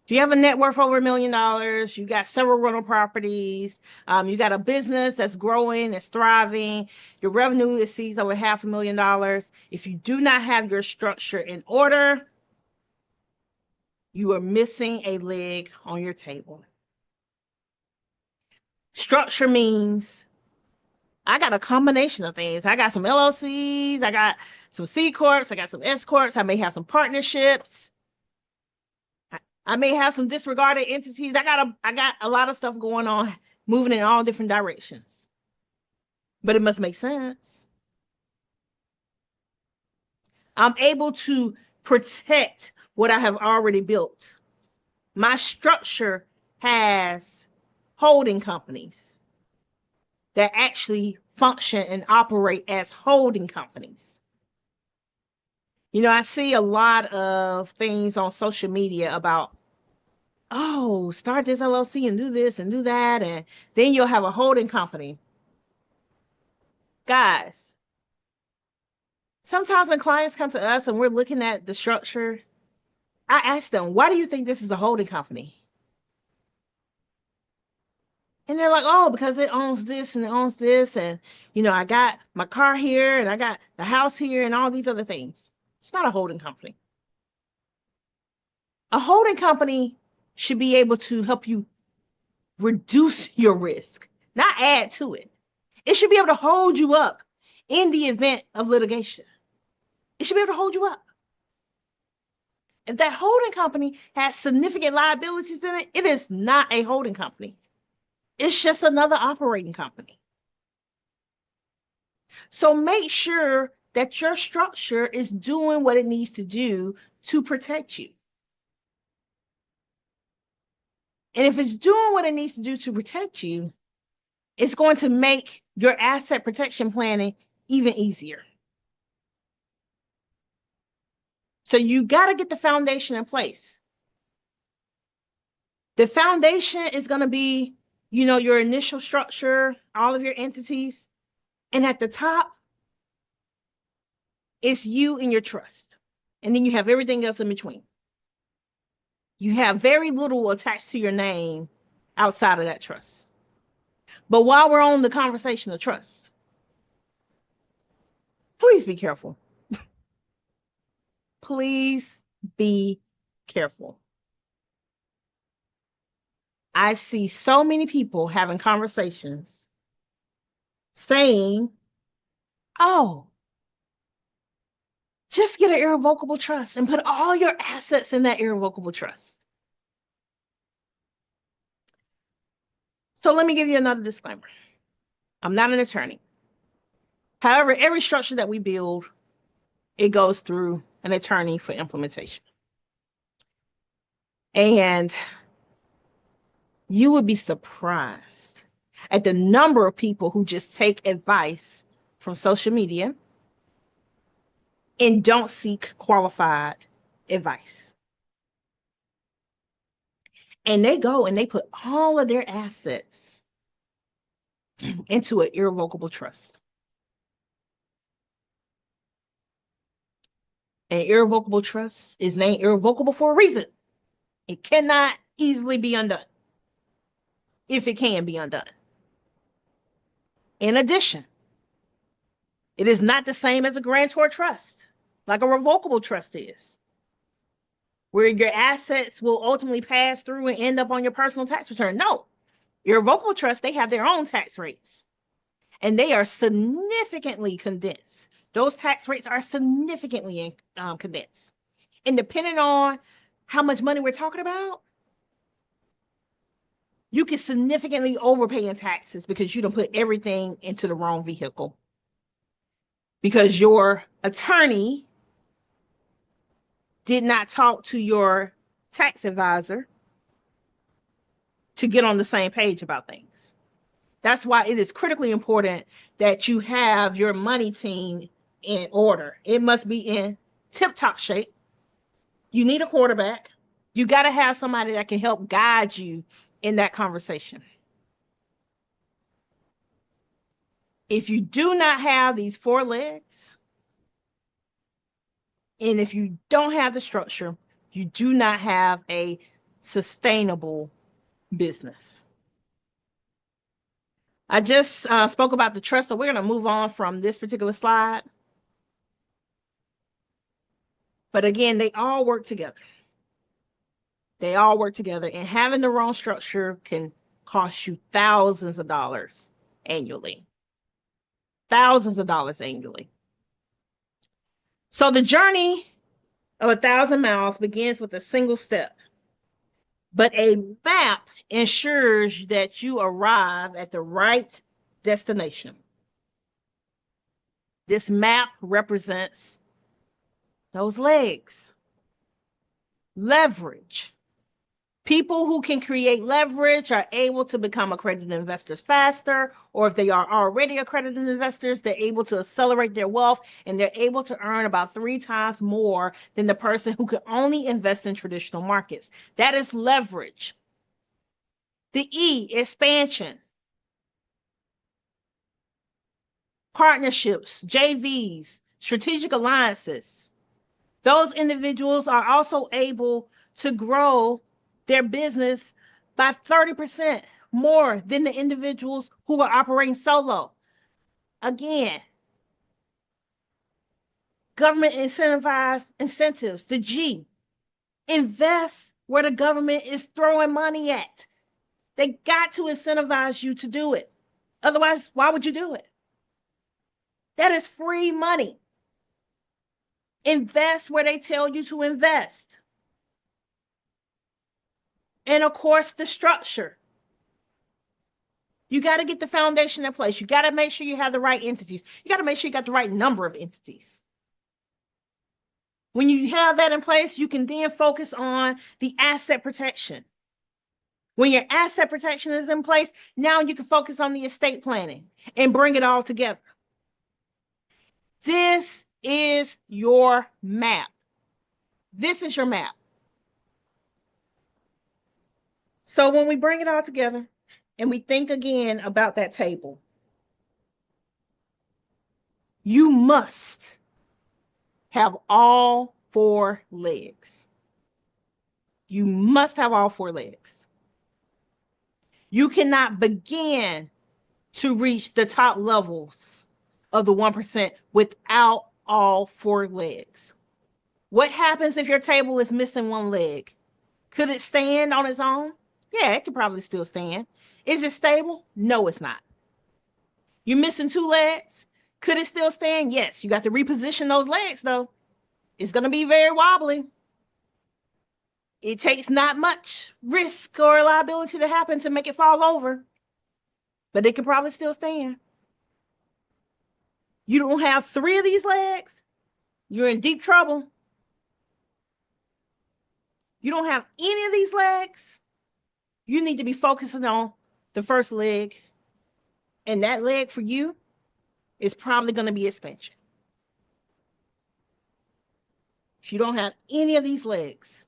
If you have a net worth over $1 million, you got several rental properties, you got a business that's growing, that's thriving, your revenue exceeds over $500,000. If you do not have your structure in order, you are missing a leg on your table. Structure means I got a combination of things. I got some LLCs, I got some C corps, I got some S corps, I may have some partnerships. I may have some disregarded entities. I got a lot of stuff going on, moving in all different directions. But it must make sense. I'm able to protect what I have already built. My structure has holding companies that actually function and operate as holding companies. I see a lot of things on social media about, oh, start this LLC and do this and do that, and then you'll have a holding company. Guys, sometimes when clients come to us and we're looking at the structure, I ask them, why do you think this is a holding company? And they're like, oh, because it owns this and it owns this. And, I got my car here and I got the house here and all these other things. It's not a holding company. A holding company should be able to help you reduce your risk, not add to it. It should be able to hold you up in the event of litigation. It should be able to hold you up. If that holding company has significant liabilities in it, it is not a holding company. It's just another operating company. So make sure that your structure is doing what it needs to do to protect you. And if it's doing what it needs to do to protect you, it's going to make your asset protection planning even easier. So you got to get the foundation in place. The foundation is going to be, your initial structure, all of your entities. And at the top, it's you and your trust. And then you have everything else in between. You have very little attached to your name outside of that trust. But while we're on the conversation of trust, please be careful. Please be careful. I see so many people having conversations saying, oh, just get an irrevocable trust and put all your assets in that irrevocable trust. So let me give you another disclaimer. I'm not an attorney. However, every structure that we build, it goes through an attorney for implementation. And you would be surprised at the number of people who just take advice from social media and don't seek qualified advice. And they go and they put all of their assets into an irrevocable trust. An irrevocable trust is named irrevocable for a reason. It cannot easily be undone, if it can be undone. In addition, it is not the same as a grantor trust, like a revocable trust is, where your assets will ultimately pass through and end up on your personal tax return. No, irrevocable trusts, they have their own tax rates, and they are significantly condensed. Those tax rates are significantly condensed. And depending on how much money we're talking about, you can significantly overpay in taxes because you don't put everything into the wrong vehicle. Because your attorney did not talk to your tax advisor to get on the same page about things. That's why it is critically important that you have your money team in order. It must be in tip-top shape. You need a quarterback. You got to have somebody that can help guide you in that conversation. If you do not have these four legs, and if you don't have the structure, you do not have a sustainable business. I just spoke about the trust, so we're going to move on from this particular slide. But again, they all work together. They all work together, and having the wrong structure can cost you thousands of dollars annually. Thousands of dollars annually. So the journey of 1,000 miles begins with a single step, but a map ensures that you arrive at the right destination. This map represents those legs, leverage. People who can create leverage are able to become accredited investors faster, or if they are already accredited investors, they're able to accelerate their wealth and they're able to earn about 3 times more than the person who could only invest in traditional markets. That is leverage. The E, expansion, partnerships, JVs, strategic alliances. Those individuals are also able to grow their business by 30% more than the individuals who are operating solo. Again, government incentivized incentives. The G, invest where the government is throwing money at. They got to incentivize you to do it. Otherwise, why would you do it? That is free money. Invest where they tell you to invest. And of course, the structure. You got to get the foundation in place. You got to make sure you have the right entities. You got to make sure you got the right number of entities. When you have that in place, you can then focus on the asset protection. When your asset protection is in place, now you can focus on the estate planning and bring it all together. This is your map. This is your map. So when we bring it all together and we think again about that table, you must have all 4 legs. You must have all 4 legs. You cannot begin to reach the top levels of the 1% without all 4 legs. What happens if your table is missing 1 leg? Could it stand on its own? Yeah, it could probably still stand. Is it stable? No, it's not. You're missing 2 legs? Could it still stand? Yes. You got to reposition those legs, though. It's going to be very wobbly. It takes not much risk or liability to happen to make it fall over, but it can probably still stand. You don't have 3 of these legs, you're in deep trouble. You don't have any of these legs, you need to be focusing on the first leg, and that leg for you is probably going to be expansion. If you don't have any of these legs,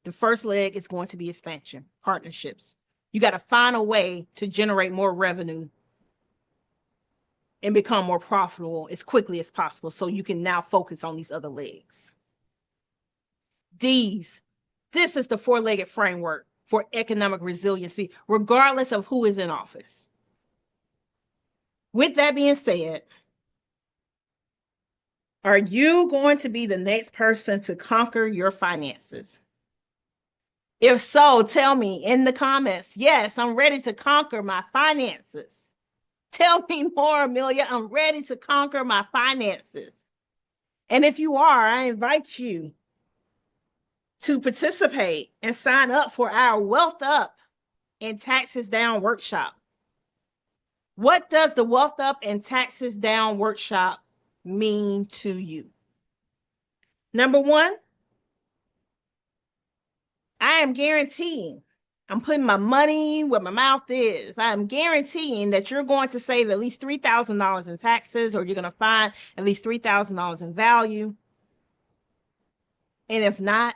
the first leg is going to be expansion, partnerships. You got to find a way to generate more revenue and become more profitable as quickly as possible so you can now focus on these other legs. D's, this is the 4-legged framework for economic resiliency, regardless of who is in office. With that being said, are you going to be the next person to conquer your finances? If so, tell me in the comments. Yes, I'm ready to conquer my finances. Tell me more, Amelia. I'm ready to conquer my finances. And if you are, I invite you to participate and sign up for our Wealth Up and Taxes Down workshop. What does the Wealth Up and Taxes Down workshop mean to you? Number 1, I am guaranteeing, I'm putting my money where my mouth is. I'm guaranteeing that you're going to save at least $3,000 in taxes, or you're going to find at least $3,000 in value. And if not,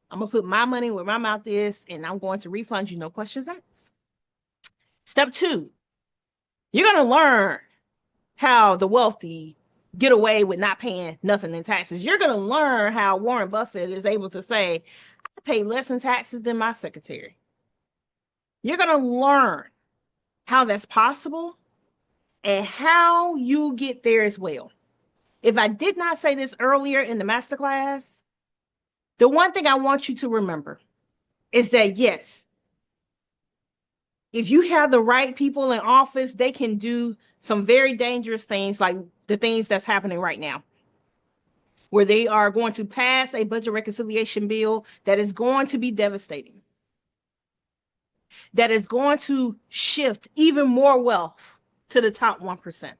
I'm going to put my money where my mouth is, and I'm going to refund you, no questions asked. Step 2, you're going to learn how the wealthy get away with not paying nothing in taxes. You're going to learn how Warren Buffett is able to say, I pay less in taxes than my secretary. You're going to learn how that's possible and how you get there as well. If I did not say this earlier in the masterclass, The one thing I want you to remember is that, yes, if you have the right people in office, they can do some very dangerous things like the things that's happening right now, where they are going to pass a budget reconciliation bill that is going to be devastating, that is going to shift even more wealth to the top 1%.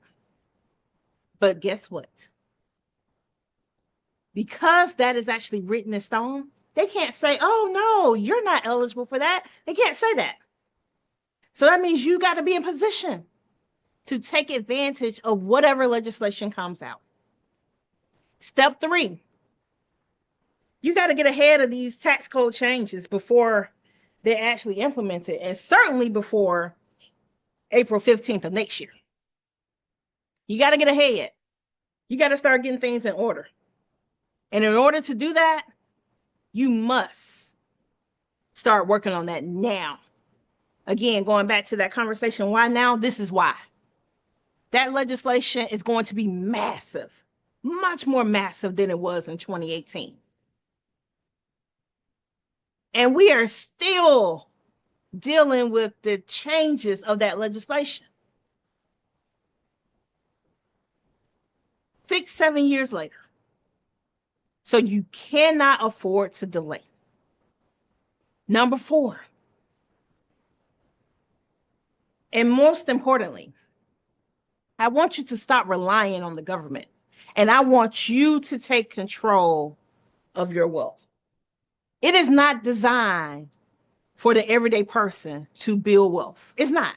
But guess what? Because that is actually written in stone, they can't say, oh, no, you're not eligible for that. They can't say that. So that means you got to be in position to take advantage of whatever legislation comes out. Step 3, you got to get ahead of these tax code changes before they're actually implemented, and certainly before April 15th of next year. You got to get ahead. You got to start getting things in order. And in order to do that, you must start working on that now. Again, going back to that conversation, why now? This is why. That legislation is going to be massive, much more massive than it was in 2018. And we are still dealing with the changes of that legislation. 6, 7 years later. So you cannot afford to delay. Number 4, and most importantly, I want you to stop relying on the government. And I want you to take control of your wealth. It is not designed for the everyday person to build wealth. It's not.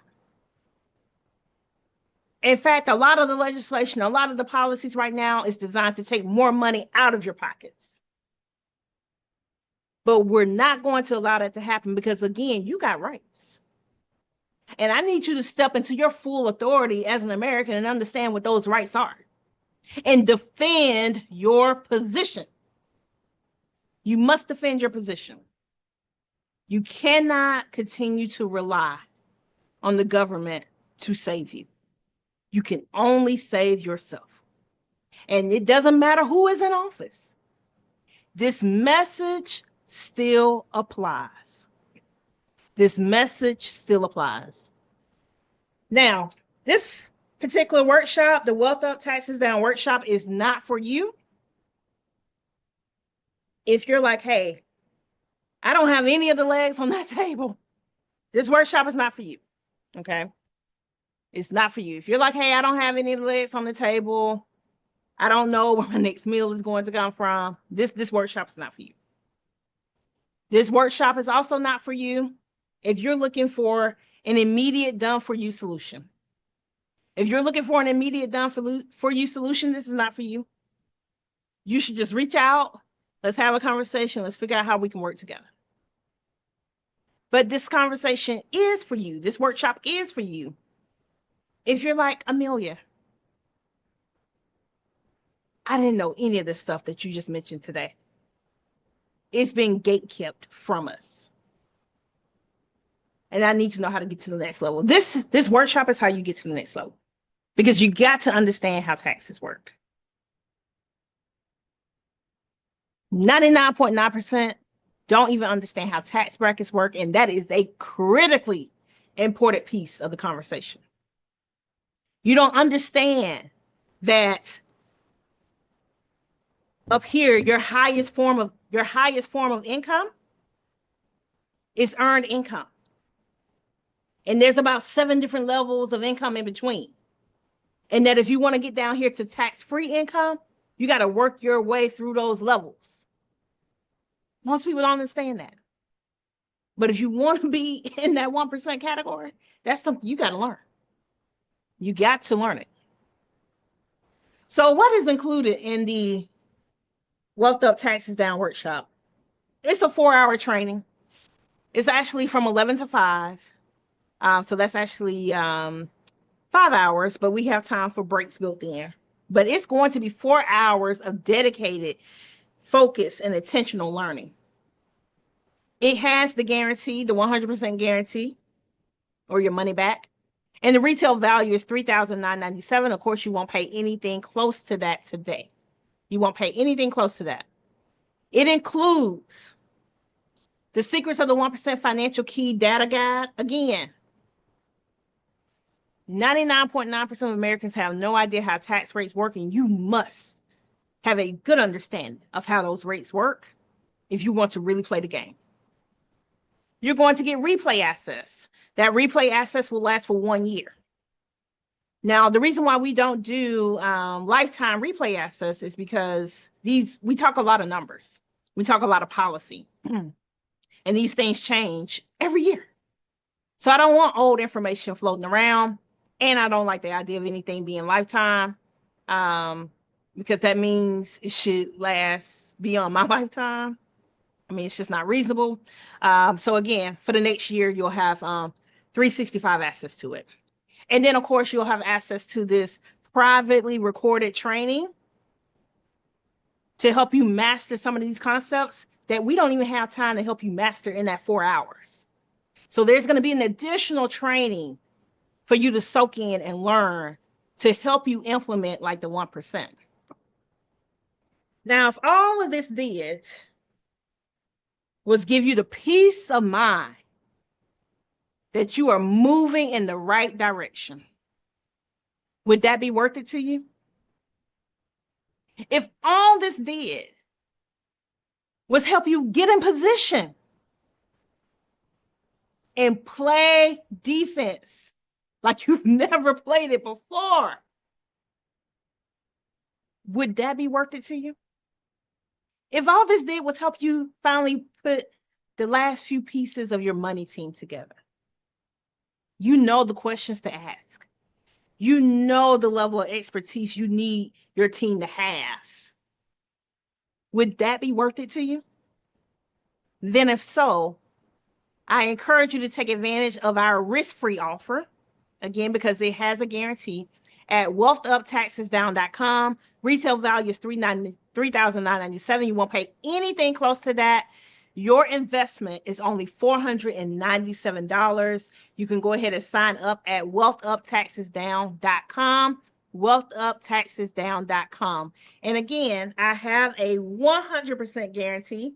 In fact, a lot of the legislation, a lot of the policies right now is designed to take more money out of your pockets. But we're not going to allow that to happen because, again, you got rights. And I need you to step into your full authority as an American and understand what those rights are and defend your position. You must defend your position. You cannot continue to rely on the government to save you. You can only save yourself. And it doesn't matter who is in office. This message still applies. This message still applies. Now, this particular workshop, the Wealth Up, Taxes Down workshop, is not for you. If you're like, hey, I don't have any of the legs on that table, this workshop is not for you. Okay? It's not for you. If you're like, hey, I don't have any of the legs on the table, I don't know where my next meal is going to come from, this workshop is not for you. This workshop is also not for you if you're looking for an immediate done-for-you solution. If you're looking for an immediate done-for-you solution, this is not for you. You should just reach out. Let's have a conversation. Let's figure out how we can work together. But this conversation is for you. This workshop is for you. If you're like, Amelia, I didn't know any of this stuff that you just mentioned today. It's been gatekept from us. And I need to know how to get to the next level. This workshop is how you get to the next level. Because you got to understand how taxes work. 99.9% don't even understand how tax brackets work. And that is a critically important piece of the conversation. You don't understand that up here, your highest form of income is earned income. And there's about 7 different levels of income in between. And that if you want to get down here to tax-free income, you got to work your way through those levels. Most people don't understand that. But if you want to be in that 1% category, that's something you got to learn. You got to learn it. So what is included in the Wealth Up, Taxes Down workshop? It's a 4-hour training. It's actually from 11 to 5. So that's actually 5 hours, but we have time for breaks built in. But it's going to be 4 hours of dedicated, focus, and intentional learning. It has the guarantee, the 100% guarantee, or your money back. And the retail value is $3,997. Of course, you won't pay anything close to that today. You won't pay anything close to that. It includes the Secrets of the 1% Financial Key Data Guide. Again, 99.9% of Americans have no idea how tax rates work, and you must have a good understanding of how those rates work if you want to really play the game. You're going to get replay access. That replay access will last for 1 year. Now, the reason why we don't do lifetime replay access is because we talk a lot of numbers. We talk a lot of policy. And these things change every year. So I don't want old information floating around. And I don't like the idea of anything being lifetime, because that means it should last beyond my lifetime. I mean, it's just not reasonable. So again, for the next year, you'll have 365 access to it. And then, of course, you'll have access to this privately recorded training to help you master some of these concepts that we don't even have time to help you master in that 4 hours. So there's going to be an additional training for you to soak in and learn to help you implement like the 1%. Now, if all of this did was give you the peace of mind that you are moving in the right direction, would that be worth it to you? If all this did was help you get in position and play defense like you've never played it before, would that be worth it to you? If all this did was help you finally put the last few pieces of your money team together, you know the questions to ask. You know the level of expertise you need your team to have. Would that be worth it to you? Then if so, I encourage you to take advantage of our risk-free offer, again, because it has a guarantee at wealthuptaxesdown.com. Retail value is $3,997. You won't pay anything close to that. Your investment is only $497. You can go ahead and sign up at wealthuptaxesdown.com. wealthuptaxesdown.com. And again, I have a 100% guarantee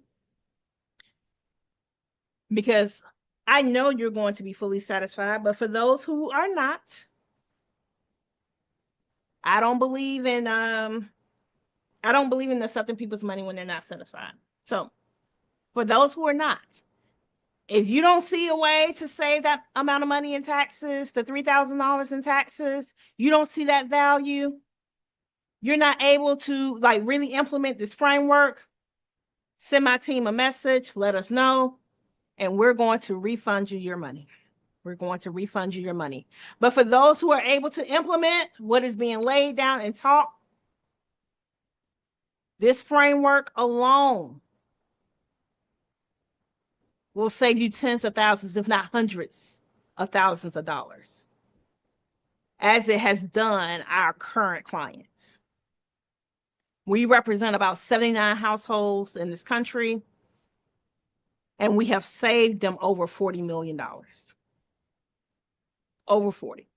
because I know you're going to be fully satisfied, but for those who are not, I don't believe in accepting people's money when they're not satisfied. So, for those who are not, if you don't see a way to save that amount of money in taxes, the $3,000 in taxes, you don't see that value, you're not able to like really implement this framework, send my team a message, let us know, and we're going to refund you your money. We're going to refund you your money. But for those who are able to implement what is being laid down and taught, this framework alone will save you tens of thousands, if not hundreds of thousands of dollars, as it has done our current clients. We represent about 79 households in this country, and we have saved them over $40 million. Over 40.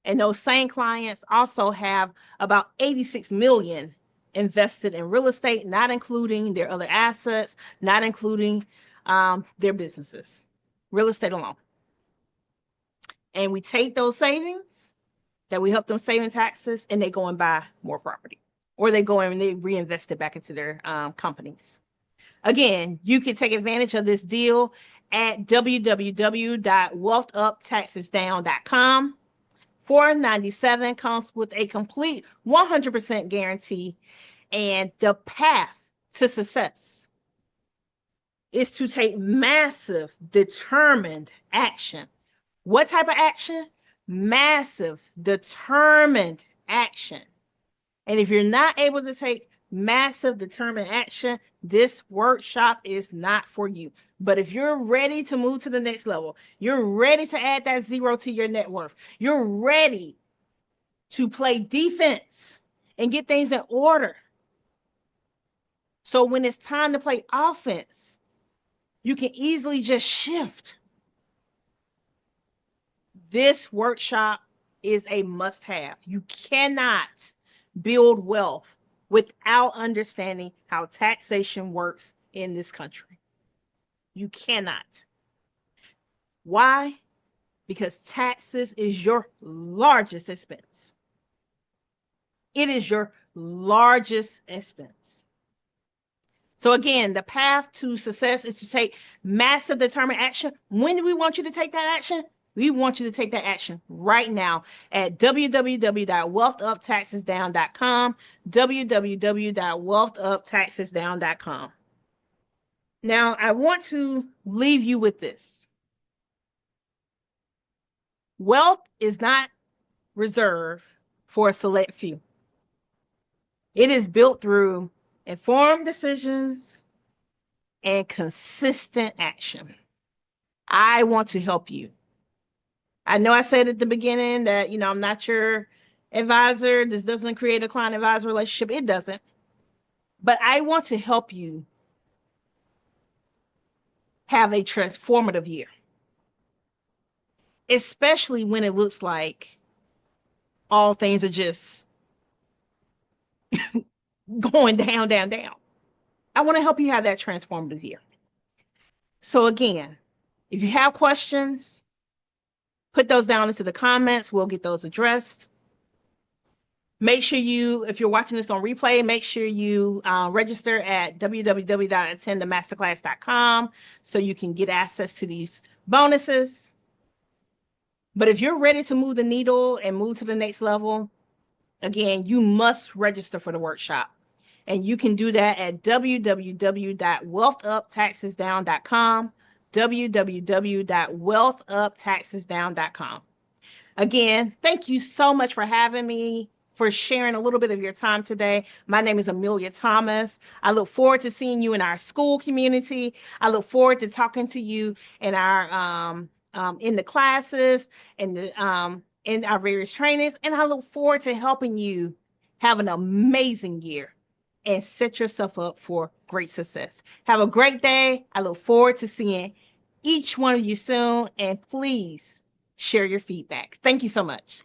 And those same clients also have about 86 million invested in real estate, not including their other assets, not including their businesses, real estate alone. And we take those savings that we help them save in taxes, and they go and buy more property, or they go and they reinvest it back into their companies. Again, you can take advantage of this deal at www.wealthuptaxesdown.com. $497 comes with a complete 100% guarantee, and the path to success is to take massive, determined action. What type of action? Massive, determined action. And if you're not able to take massive, determined action, this workshop is not for you. But if you're ready to move to the next level, you're ready to add that zero to your net worth, you're ready to play defense and get things in order, so when it's time to play offense, you can easily just shift. This workshop is a must-have. You cannot build wealth without understanding how taxation works in this country. You cannot. Why? Because taxes is your largest expense. It is your largest expense. So again, the path to success is to take massive determined action. When do we want you to take that action? We want you to take that action right now at www.wealthuptaxesdown.com, www.wealthuptaxesdown.com. Now, I want to leave you with this. Wealth is not reserved for a select few. It is built through informed decisions and consistent action. I want to help you. I know I said at the beginning that, I'm not your advisor. This doesn't create a client advisor relationship. It doesn't. But I want to help you have a transformative year, especially when it looks like all things are just going down, down, down. I want to help you have that transformative year. So again, if you have questions, put those down into the comments. We'll get those addressed. Make sure if you're watching this on replay, make sure you register at www.attendthemasterclass.com so you can get access to these bonuses. But if you're ready to move the needle and move to the next level, again, you must register for the workshop. And you can do that at www.wealthuptaxesdown.com, www.wealthuptaxesdown.com. Again, thank you so much for having me, for sharing a little bit of your time today. My name is Amelia Thomas. I look forward to seeing you in our school community. I look forward to talking to you in our in the classes and in our various trainings. And I look forward to helping you have an amazing year and set yourself up for great success. Have a great day. I look forward to seeing each one of you soon. And please share your feedback. Thank you so much.